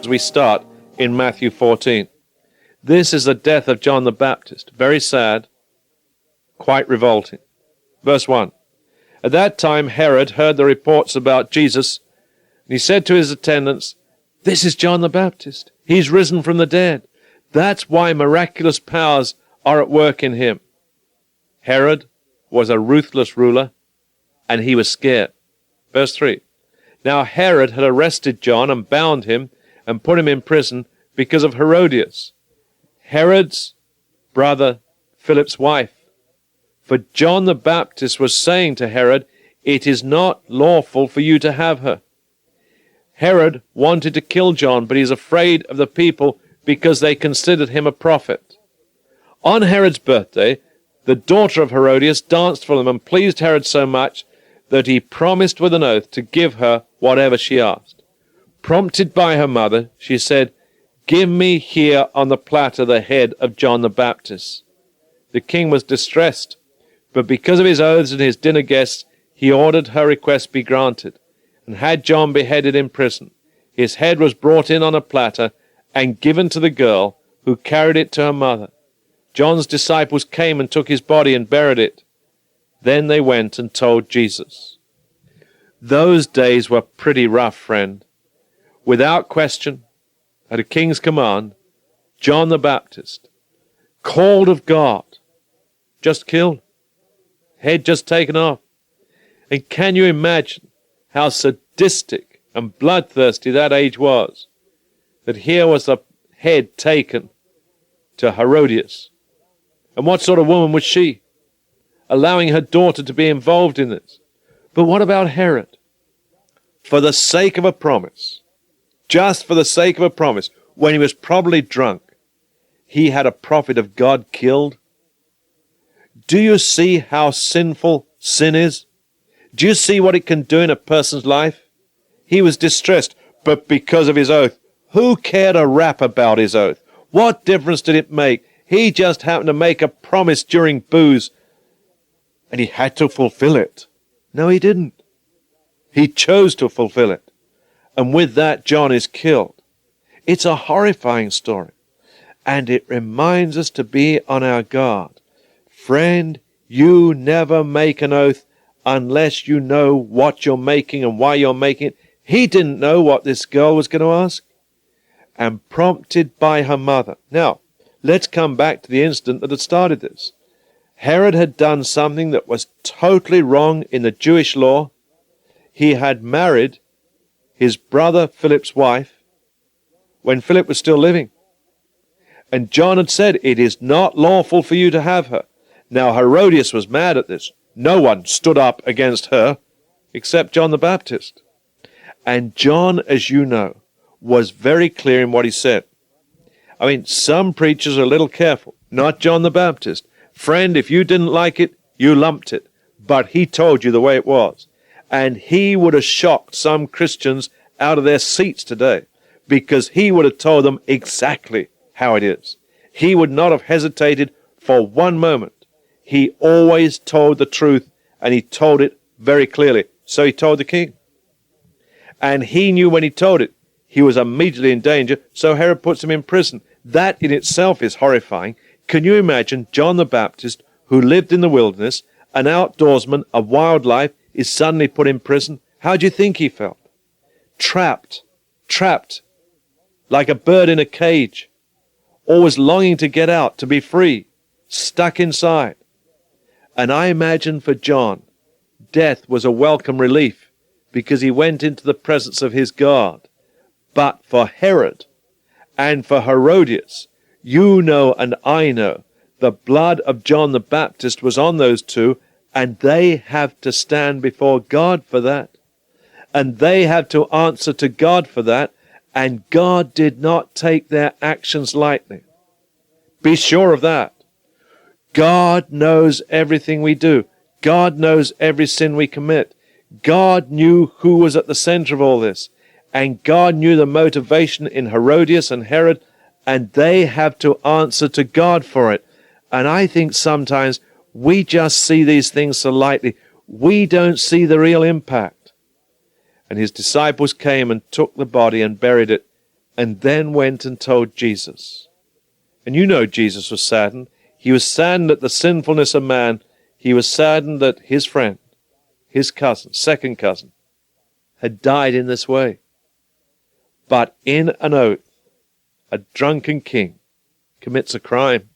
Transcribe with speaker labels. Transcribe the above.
Speaker 1: as we start in Matthew 14. This is the death of John the Baptist. Very sad, quite revolting. Verse 1. At that time Herod heard the reports about Jesus, and he said to his attendants, "This is John the Baptist. He's risen from the dead. That's why miraculous powers are at work in him." Herod was a ruthless ruler, and he was scared. Verse 3. Now Herod had arrested John and bound him and put him in prison because of Herodias, Herod's brother Philip's wife. For John the Baptist was saying to Herod, "It is not lawful for you to have her." Herod wanted to kill John, but he's afraid of the people because they considered him a prophet. On Herod's birthday, the daughter of Herodias danced for them and pleased Herod so much that he promised with an oath to give her whatever she asked. Prompted by her mother, she said, "Give me here on the platter the head of John the Baptist." The king was distressed, but because of his oaths and his dinner guests, he ordered her request be granted, and had John beheaded in prison. His head was brought in on a platter and given to the girl, who carried it to her mother. John's disciples came and took his body and buried it. Then they went and told Jesus. Those days were pretty rough, friend. Without question, at a king's command, John the Baptist, called of God, just killed, head just taken off. And can you imagine how sadistic and bloodthirsty that age was? That here was the head taken to Herodias. And what sort of woman was she? Allowing her daughter to be involved in this. But what about Herod? For the sake of a promise, just for the sake of a promise, when he was probably drunk, he had a prophet of God killed. Do you see how sinful sin is? Do you see what it can do in a person's life? He was distressed, but because of his oath, who cared a rap about his oath? What difference did it make? He just happened to make a promise during booze, and he had to fulfill it. No, he didn't. He chose to fulfill it. And with that, John is killed. It's a horrifying story. And it reminds us to be on our guard. Friend, you never make an oath unless you know what you're making and why you're making it. He didn't know what this girl was going to ask. And prompted by her mother. Now, let's come back to the incident that had started this. Herod had done something that was totally wrong in the Jewish law. He had married his brother Philip's wife when Philip was still living. And John had said, "It is not lawful for you to have her." Now Herodias was mad at this. No one stood up against her except John the Baptist. And John, as you know, was very clear in what he said. I mean, some preachers are a little careful. Not John the Baptist. Friend, if you didn't like it, you lumped it. But he told you the way it was. And he would have shocked some Christians out of their seats today, because he would have told them exactly how it is. He would not have hesitated for one moment. He always told the truth, and he told it very clearly. So he told the king. And he knew when he told it, he was immediately in danger, so Herod puts him in prison. That in itself is horrifying. Can you imagine John the Baptist, who lived in the wilderness, an outdoorsman of wildlife, is suddenly put in prison? How do you think he felt? Trapped, like a bird in a cage, always longing to get out, to be free, stuck inside. And I imagine for John, death was a welcome relief, because he went into the presence of his God. But for Herod and for Herodias, you know and I know, the blood of John the Baptist was on those two, and they have to stand before God for that. And they have to answer to God for that, and God did not take their actions lightly. Be sure of that. God knows everything we do. God knows every sin we commit. God knew who was at the center of all this. And God knew the motivation in Herodias and Herod, and they have to answer to God for it. And I think sometimes we just see these things so lightly. We don't see the real impact. And his disciples came and took the body and buried it. and then went and told Jesus. And you know Jesus was saddened. He was saddened at the sinfulness of man. He was saddened that his friend, his cousin, second cousin, had died in this way. But in an oath, a drunken king commits a crime.